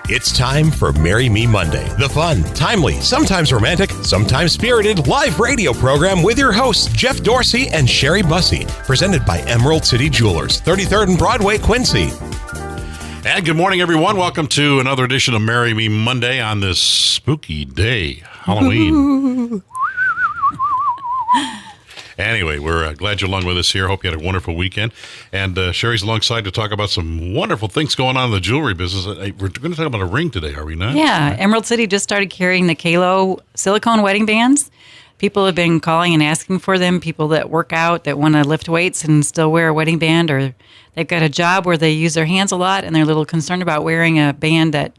It's time for Marry Me Monday, the fun, timely, sometimes romantic, sometimes spirited live radio program with your hosts, Jeff Dorsey and Sherry Bussey, presented by Emerald City Jewelers, 33rd and Broadway, Quincy. And good morning, everyone. Welcome to another edition of Marry Me Monday on this spooky day, Halloween. Anyway, we're glad you're along with us here. Hope you had a wonderful weekend. And Sherry's alongside to talk about some wonderful things going on in the jewelry business. We're going to talk about a ring today, are we not? Yeah. Emerald City just started carrying the QALO Silicon Wedding Bands. People have been calling and asking for them. People that work out, that want to lift weights and still wear a wedding band, or they've got a job where they use their hands a lot and they're a little concerned about wearing a band that,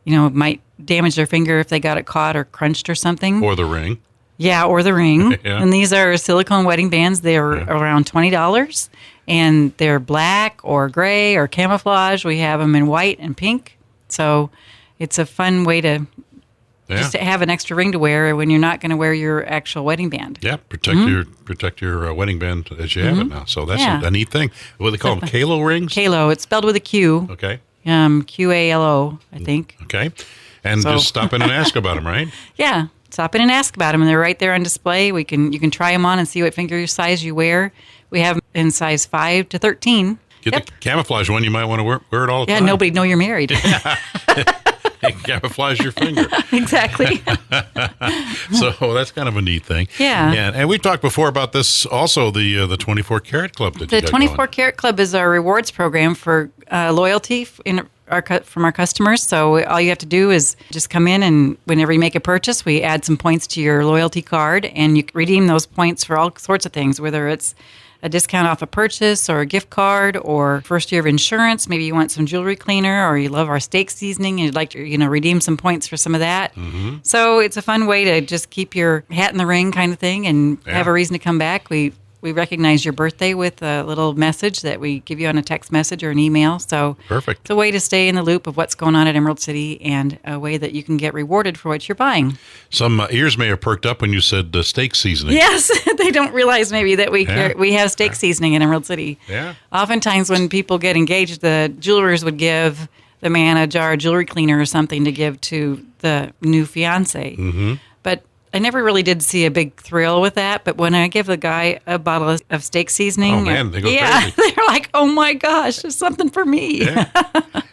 might damage their finger if they got it caught or crunched or something. Or the ring. Yeah, or the ring. Yeah. And these are silicone wedding bands. They're around $20, and they're black or gray or camouflage. We have them in white and pink. So it's a fun way to just to have an extra ring to wear when you're not going to wear your actual wedding band. Yeah, protect your wedding band as you have it now. So that's a neat thing. What do they call them? QALO rings? QALO. It's spelled with a Q. Okay. QALO, I think. Okay. And just stop in and ask about them, right? Yeah. Stop in and ask about them, and they're right there on display. You can try them on and see what finger size you wear. We have them in size 5 to 13. Get the camouflage one. You might want to wear it all the time. Yeah, nobody know you're married. Camouflage your finger. Exactly. So that's kind of a neat thing. Yeah. And we've talked before about this also, the 24 Karat Club. The 24 Karat Club is our rewards program for loyalty from our customers. So all you have to do is just come in, and whenever you make a purchase, we add some points to your loyalty card, and you can redeem those points for all sorts of things, whether it's a discount off a purchase or a gift card or first year of insurance. Maybe you want some jewelry cleaner, or you love our steak seasoning and you'd like to, redeem some points for some of that. Mm-hmm. So it's a fun way to just keep your hat in the ring kind of thing and have a reason to come back. We recognize your birthday with a little message that we give you on a text message or an email. So perfect. It's a way to stay in the loop of what's going on at Emerald City, and a way that you can get rewarded for what you're buying. Some ears may have perked up when you said steak seasoning. Yes, they don't realize maybe that we have steak seasoning in Emerald City. Yeah. Oftentimes when people get engaged, the jewelers would give the man a jar of jewelry cleaner or something to give to the new fiance. Mm-hmm. But I never really did see a big thrill with that, but when I give the guy a bottle of steak seasoning, oh man, they go crazy. They're like, "Oh my gosh, there's something for me." Yeah.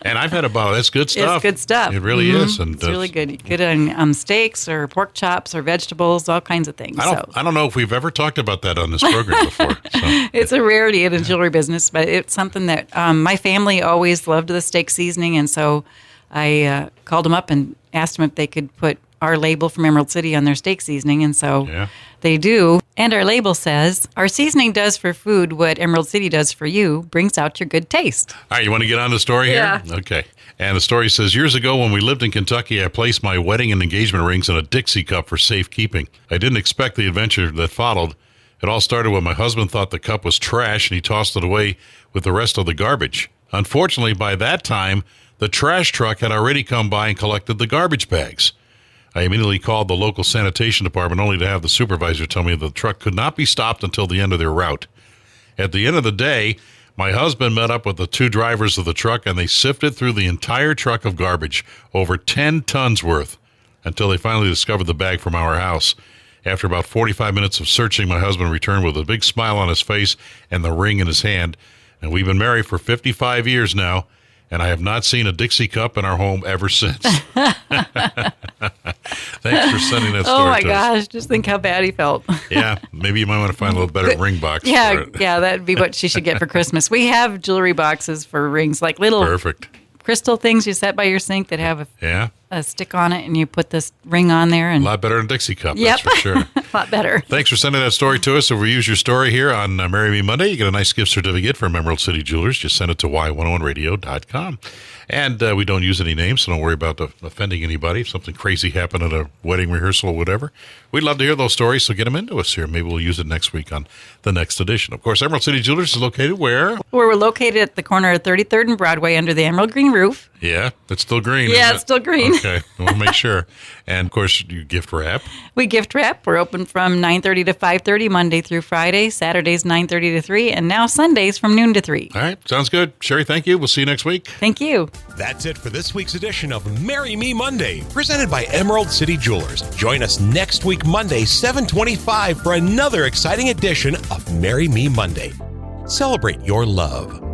And I've had a bottle. That's good stuff. It's good stuff. It really is, and it's really good. You get it on steaks or pork chops or vegetables, all kinds of things. I don't know if we've ever talked about that on this program before. So. It's a rarity in the jewelry business, but it's something that my family always loved, the steak seasoning, and so I called them up and asked them if they could put our label from Emerald City on their steak seasoning, and so they do. And our label says, "Our seasoning does for food what Emerald City does for you, brings out your good taste." All right, you want to get on the story here? Yeah. Okay. And the story says, years ago when we lived in Kentucky, I placed my wedding and engagement rings in a Dixie cup for safekeeping. I didn't expect the adventure that followed. It all started when my husband thought the cup was trash and he tossed it away with the rest of the garbage. Unfortunately, by that time, the trash truck had already come by and collected the garbage bags. I immediately called the local sanitation department only to have the supervisor tell me the truck could not be stopped until the end of their route. At the end of the day, my husband met up with the two drivers of the truck, and they sifted through the entire truck of garbage, over 10 tons worth, until they finally discovered the bag from our house. After about 45 minutes of searching, my husband returned with a big smile on his face and the ring in his hand. And we've been married for 55 years now, and I have not seen a Dixie cup in our home ever since. Thanks for sending that story to us. Oh, my gosh. Just think how bad he felt. Yeah. Maybe you might want to find a little better ring box. Yeah, that'd be what she should get for Christmas. We have jewelry boxes for rings, like little crystal things you set by your sink that have a stick on it, and you put this ring on there. And a lot better than a Dixie cup, that's for sure. A lot better. Thanks for sending that story to us. If we use your story here on Marry Me Monday, you get a nice gift certificate from Emerald City Jewelers. Just send it to y101radio.com. And we don't use any names, so don't worry about offending anybody. If something crazy happened at a wedding rehearsal or whatever, we'd love to hear those stories, so get them into us here. Maybe we'll use it next week on the next edition. Of course, Emerald City Jewelers is located where? We're located at the corner of 33rd and Broadway under the emerald green roof. Yeah, it's still green. Yeah, it's still green. Okay, I want to make sure. And of course, you gift wrap. We gift wrap. We're open from 9:30 to 5:30 Monday through Friday, Saturdays 9:30 to 3, and now Sundays from noon to 3. All right, sounds good. Sherry, thank you. We'll see you next week. Thank you. That's it for this week's edition of Marry Me Monday, presented by Emerald City Jewelers. Join us next week, Monday, 7:25, for another exciting edition of Marry Me Monday. Celebrate your love.